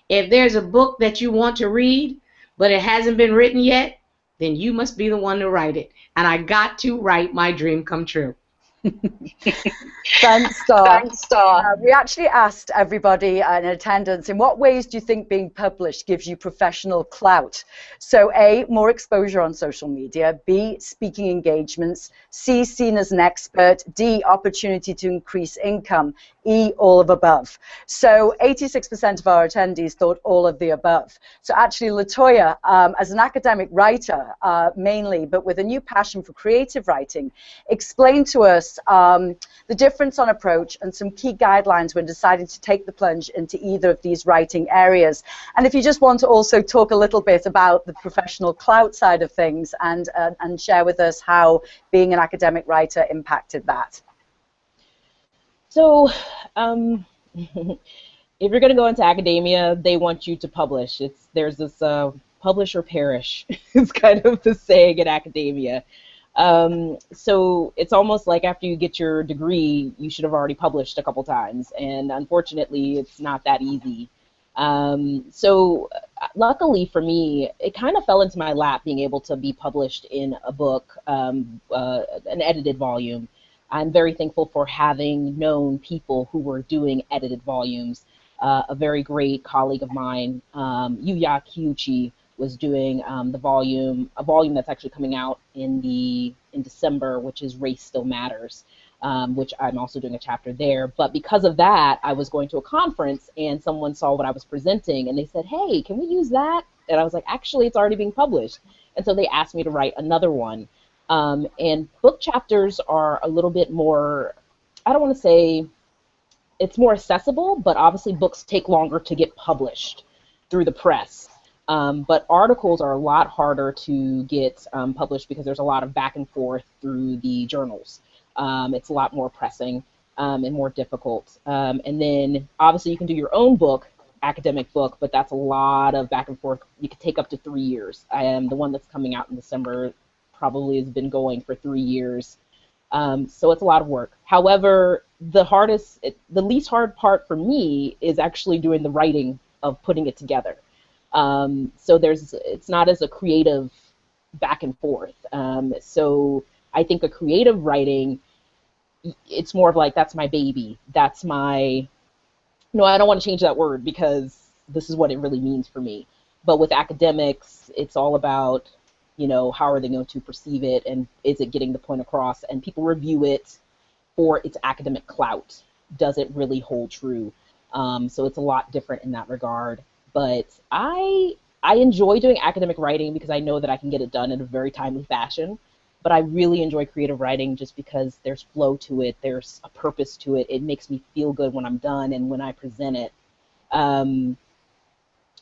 if there's a book that you want to read, but it hasn't been written yet, then you must be the one to write it. And I got to write my dream come true. Thanks, Star. We actually asked everybody in attendance, in what ways do you think being published gives you professional clout? So A, more exposure on social media, B, speaking engagements, C, seen as an expert, D, opportunity to increase income, E, all of above. So 86% of our attendees thought all of the above. So actually, Latoya, as an academic writer mainly, but with a new passion for creative writing, explain to us the difference on approach and some key guidelines when deciding to take the plunge into either of these writing areas. And if you just want to also talk a little bit about the professional clout side of things and share with us how being an academic writer impacted that. So if you're going to go into academia, they want you to publish. There's this publish or perish is kind of the saying in academia. So it's almost like after you get your degree, you should have already published a couple times. And unfortunately, it's not that easy. So luckily for me, it kind of fell into my lap being able to be published in a book, an edited volume. I'm very thankful for having known people who were doing edited volumes. A very great colleague of mine, Yuya Kiyuchi, was doing a volume that's actually coming out in December, which is Race Still Matters, which I'm also doing a chapter there. But because of that, I was going to a conference and someone saw what I was presenting and they said, hey, can we use that? And I was like, actually, it's already being published. And so they asked me to write another one. And book chapters are a little bit more, I don't want to say it's more accessible, but obviously books take longer to get published through the press. But articles are a lot harder to get published because there's a lot of back and forth through the journals. It's a lot more pressing and more difficult. And then obviously you can do your own book, academic book, but that's a lot of back and forth. You could take up to 3 years. The one that's coming out in December probably has been going for 3 years. So it's a lot of work. However, the least hard part for me is actually doing the writing of putting it together. So it's not as a creative back and forth. So I think a creative writing, it's more of like, that's my baby. That's my, no, I don't want to change that word because this is what it really means for me. But with academics, it's all about, how are they going to perceive it, and is it getting the point across? And people review it for its academic clout. Does it really hold true? So it's a lot different in that regard. But I enjoy doing academic writing because I know that I can get it done in a very timely fashion. But I really enjoy creative writing just because there's flow to it, there's a purpose to it. It makes me feel good when I'm done and when I present it.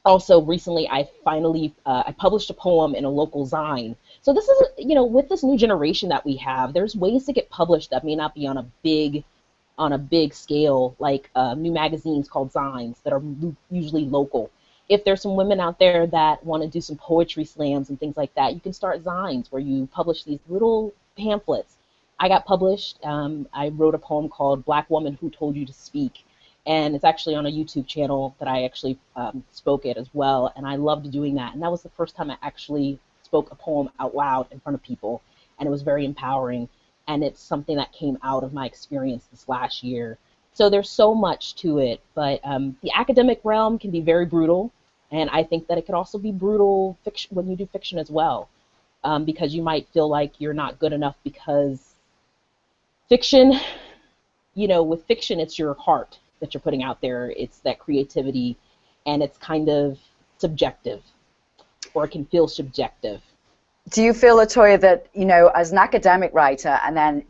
Also, recently I finally I published a poem in a local zine. So this is, with this new generation that we have, there's ways to get published that may not be on a big scale, like new magazines called zines that are usually local. If there's some women out there that want to do some poetry slams and things like that, you can start zines where you publish these little pamphlets. I got published. I wrote a poem called Black Woman Who Told You to Speak. And it's actually on a YouTube channel that I actually spoke at as well. And I loved doing that. And that was the first time I actually spoke a poem out loud in front of people. And it was very empowering. And it's something that came out of my experience this last year. So there's so much to it. But the academic realm can be very brutal. And I think that it could also be brutal fiction when you do fiction as well. Because you might feel like you're not good enough because fiction, with fiction, it's your heart that you're putting out there. It's that creativity, and it's kind of subjective, or it can feel subjective. Do you feel, Latoya, that, as an academic writer and then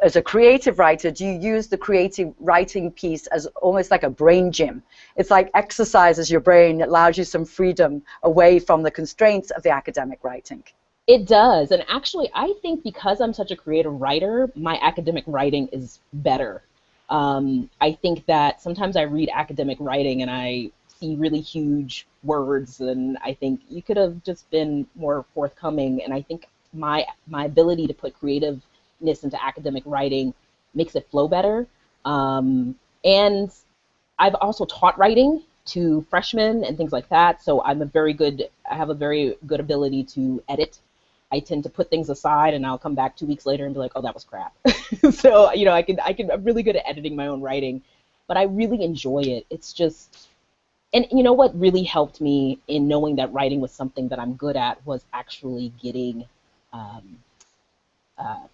as a creative writer, do you use the creative writing piece as almost like a brain gym? It's like exercises your brain, it allows you some freedom away from the constraints of the academic writing. It does. And actually, I think because I'm such a creative writer, my academic writing is better. I think that sometimes I read academic writing and I see really huge words, and I think you could have just been more forthcoming. And I think my ability to put creativeness into academic writing makes it flow better. And I've also taught writing to freshmen and things like that, so I have a very good ability to edit. I tend to put things aside, and I'll come back 2 weeks later and be like, oh, that was crap. So, I'm really good at editing my own writing, but I really enjoy it. It's just, and what really helped me in knowing that writing was something that I'm good at was actually getting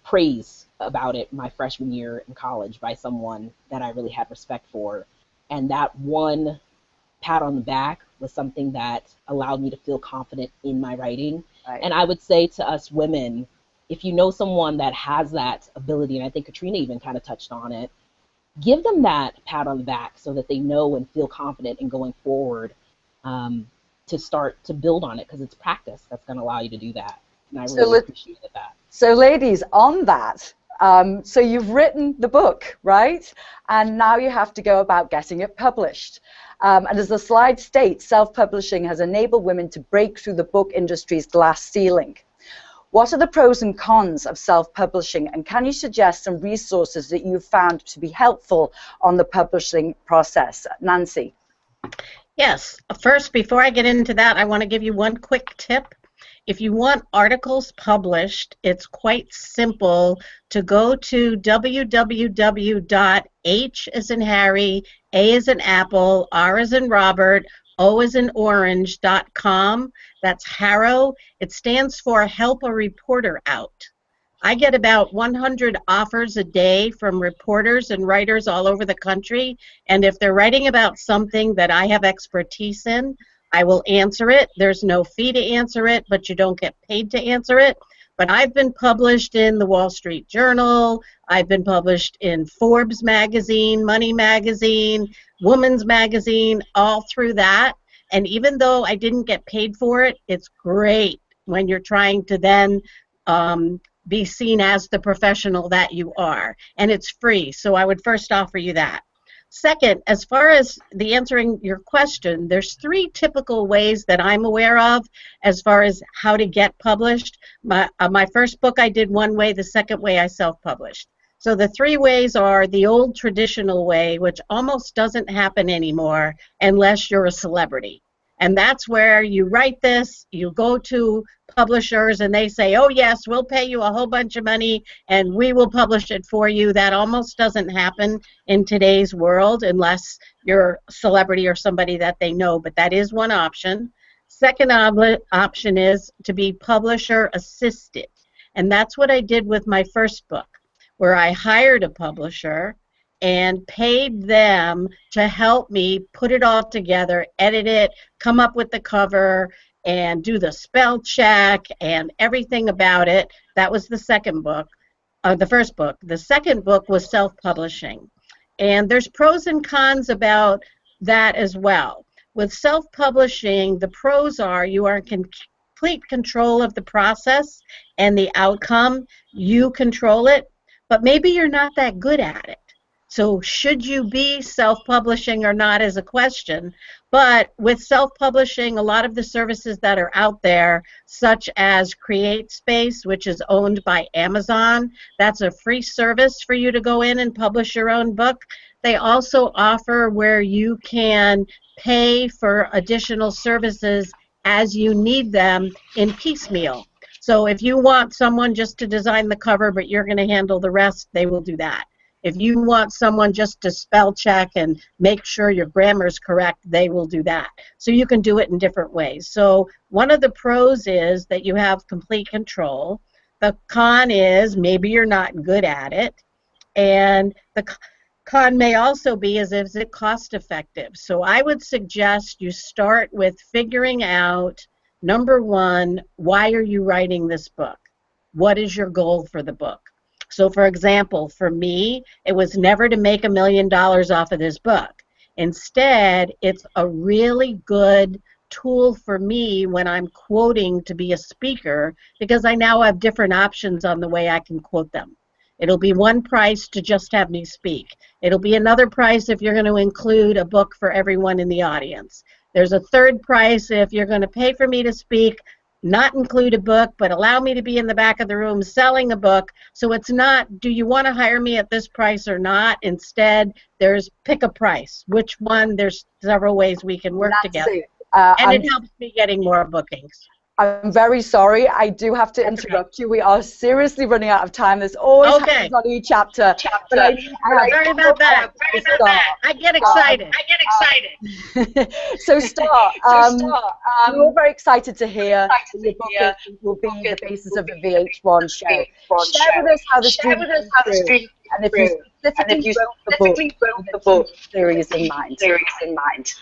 praise about it my freshman year in college by someone that I really had respect for. And that one pat on the back was something that allowed me to feel confident in my writing. Right. And I would say to us women, if you know someone that has that ability, and I think Katrina even kind of touched on it, give them that pat on the back so that they know and feel confident in going forward to start to build on it, because it's practice that's going to allow you to do that. And I really appreciated that. So ladies, on that, so you've written the book, right? And now you have to go about getting it published. And as the slide states, self-publishing has enabled women to break through the book industry's glass ceiling. What are the pros and cons of self-publishing, and can you suggest some resources that you've found to be helpful on the publishing process? Nancy? Yes. First, before I get into that, I want to give you one quick tip. If you want articles published, it's quite simple to go to www.h as in Harry, A as in Apple, R as in Robert, O as in Orange.com. That's Harrow. It stands for Help a Reporter Out. I get about 100 offers a day from reporters and writers all over the country, and if they're writing about something that I have expertise in, I will answer it. There's no fee to answer it, but you don't get paid to answer it. But I've been published in the Wall Street Journal. I've been published in Forbes magazine, Money magazine, Woman's magazine, all through that. And even though I didn't get paid for it, it's great when you're trying to then be seen as the professional that you are. And it's free, so I would first offer you that. Second, as far as the answering your question, there's 3 typical ways that I'm aware of as far as how to get published. My first book I did one way, the second way I self-published. So the 3 ways are the old traditional way, which almost doesn't happen anymore unless you're a celebrity. And that's where you write this, you go to publishers, and they say, oh, yes, we'll pay you a whole bunch of money, and we will publish it for you. That almost doesn't happen in today's world unless you're a celebrity or somebody that they know, but that is one option. Second option is to be publisher assisted, and that's what I did with my first book, where I hired a publisher and paid them to help me put it all together, edit it, come up with the cover, and do the spell check and everything about it. That was the second book, the first book. The second book was self-publishing. And there's pros and cons about that as well. With self-publishing, the pros are you are in complete control of the process and the outcome. You control it, but maybe you're not that good at it. So should you be self-publishing or not is a question. But with self-publishing, a lot of the services that are out there, such as CreateSpace, which is owned by Amazon, that's a free service for you to go in and publish your own book. They also offer where you can pay for additional services as you need them in piecemeal. So if you want someone just to design the cover, but you're going to handle the rest, they will do that. If you want someone just to spell check and make sure your grammar is correct, they will do that. So you can do it in different ways. So one of the pros is that you have complete control. The con is maybe you're not good at it. And the con may also be is it cost effective. So I would suggest you start with figuring out, number one, why are you writing this book? What is your goal for the book? So, for example, for me, it was never to make $1 million off of this book. Instead, it's a really good tool for me when I'm quoting to be a speaker because I now have different options on the way I can quote them. It'll be one price to just have me speak. It'll be another price if you're going to include a book for everyone in the audience. There's a third price if you're going to pay for me to speak, not include a book, but allow me to be in the back of the room selling a book. So it's not, do you want to hire me at this price or not? Instead, there's pick a price. Which one? There's several ways we can work together. And it helps me getting more bookings. I'm very sorry. I do have to interrupt you. We are seriously running out of time. There's always happens on each chapter. Sorry about that. I get excited. So, Star, we're all very excited to hear that your book will be the basis of the VH1 show. Share with us how the stream came through, and if you specifically wrote the book series in mind.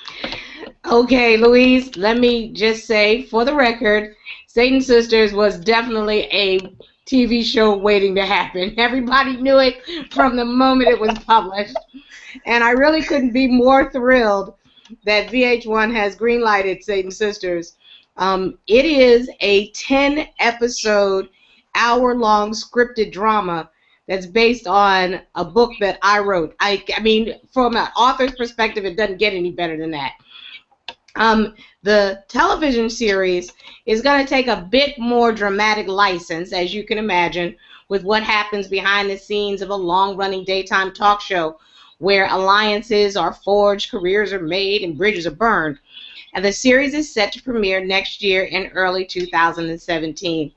Okay, Louise, let me just say, for the record, Satan Sisters was definitely a TV show waiting to happen. Everybody knew it from the moment it was published. And I really couldn't be more thrilled that VH1 has greenlighted Satan Sisters. It is a 10-episode, hour-long scripted drama that's based on a book that I wrote. I mean, from an author's perspective, it doesn't get any better than that. The television series is going to take a bit more dramatic license, as you can imagine, with what happens behind the scenes of a long-running daytime talk show where alliances are forged, careers are made, and bridges are burned. And the series is set to premiere next year in early 2017.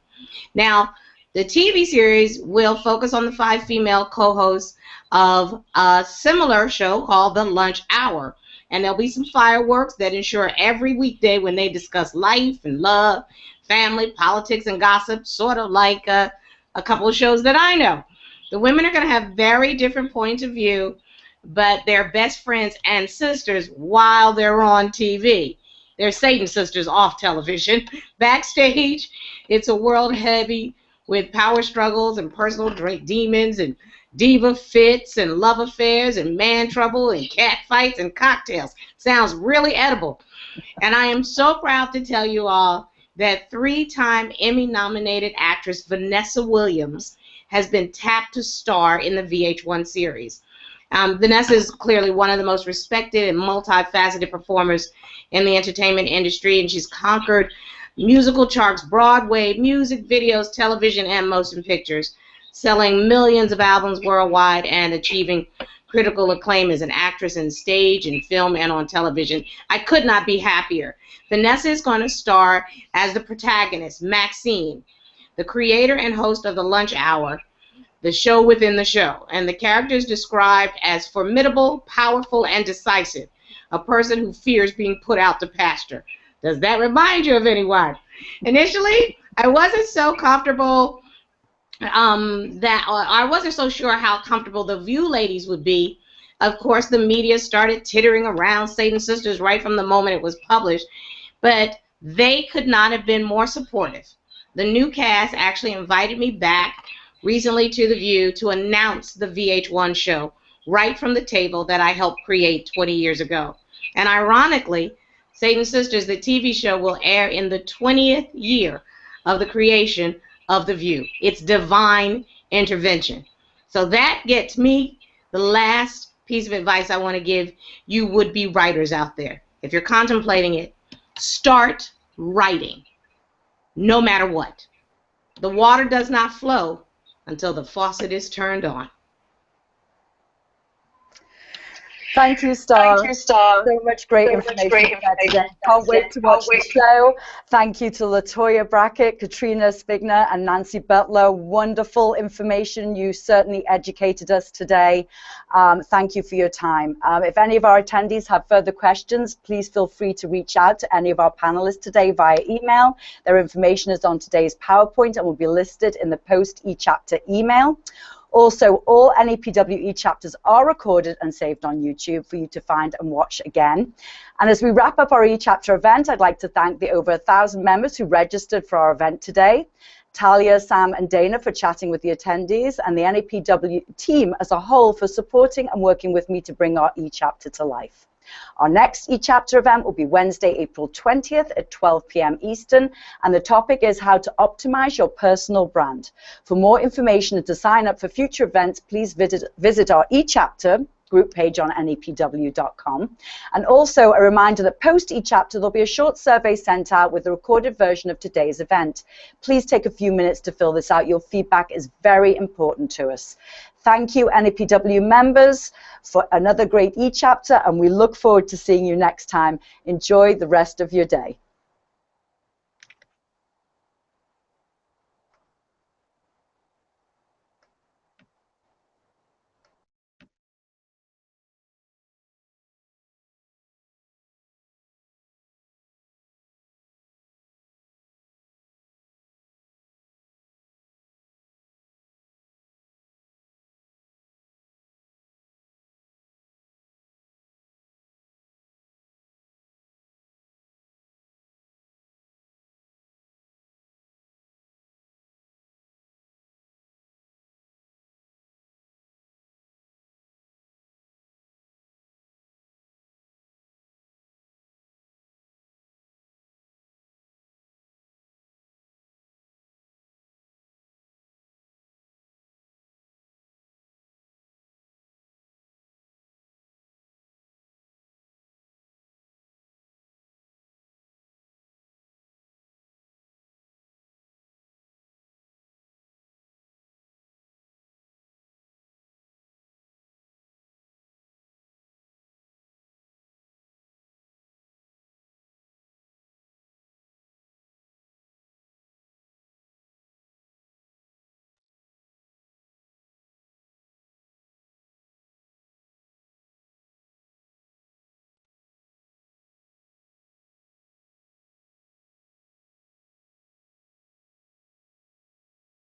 Now, the TV series will focus on the 5 female co-hosts of a similar show called The Lunch Hour. And there'll be some fireworks that ensure every weekday when they discuss life and love, family, politics, and gossip, sort of like a couple of shows that I know. The women are going to have very different points of view, but they're best friends and sisters while they're on TV. They're Satan sisters off television. Backstage, it's a world heavy with power struggles and personal demons and diva fits and love affairs and man trouble and cat fights and cocktails. Sounds really edible. And I am so proud to tell you all that 3-time Emmy-nominated actress Vanessa Williams has been tapped to star in the VH1 series. Vanessa is clearly one of the most respected and multifaceted performers in the entertainment industry, and she's conquered musical charts, Broadway, music videos, television, and motion pictures, selling millions of albums worldwide and achieving critical acclaim as an actress in stage and film and on television. I could not be happier. Vanessa is going to star as the protagonist, Maxine, the creator and host of The Lunch Hour, the show within the show. And the character is described as formidable, powerful, and decisive, a person who fears being put out to pasture. Does that remind you of anyone? Initially, I wasn't so comfortable I wasn't so sure how comfortable the View ladies would be. Of course, the media started tittering around Satan's Sisters right from the moment it was published, but they could not have been more supportive. The new cast actually invited me back recently to The View to announce the VH1 show right from the table that I helped create 20 years ago. And ironically, Satan's Sisters, the TV show, will air in the 20th year of the creation of The View. It's divine intervention. So that gets me the last piece of advice I want to give you would-be writers out there. If you're contemplating it, start writing, no matter what. The water does not flow until the faucet is turned on. Thank you, Star. Thank you, Star. So much great information. Can't wait to watch the show. Thank you to Latoya Brackett, Katrina Spigner, and Nancy Butler. Wonderful information. You certainly educated us today. Thank you for your time. If any of our attendees have further questions, please feel free to reach out to any of our panelists today via email. Their information is on today's PowerPoint and will be listed in the post e-chapter email. Also, all NAPW e-chapters are recorded and saved on YouTube for you to find and watch again. And as we wrap up our e-chapter event, I'd like to thank the over 1,000 members who registered for our event today, Talia, Sam, and Dana for chatting with the attendees, and the NAPW team as a whole for supporting and working with me to bring our e-chapter to life. Our next e-chapter event will be Wednesday, April 20th at 12 p.m. Eastern, and the topic is how to optimize your personal brand. For more information and to sign up for future events, please visit our e-chapter group page on napw.com. And also a reminder that post e-chapter there'll be a short survey sent out with a recorded version of today's event. Please take a few minutes to fill this out. Your feedback is very important to us. Thank you, NAPW members, for another great e-chapter, and we look forward to seeing you next time. Enjoy the rest of your day.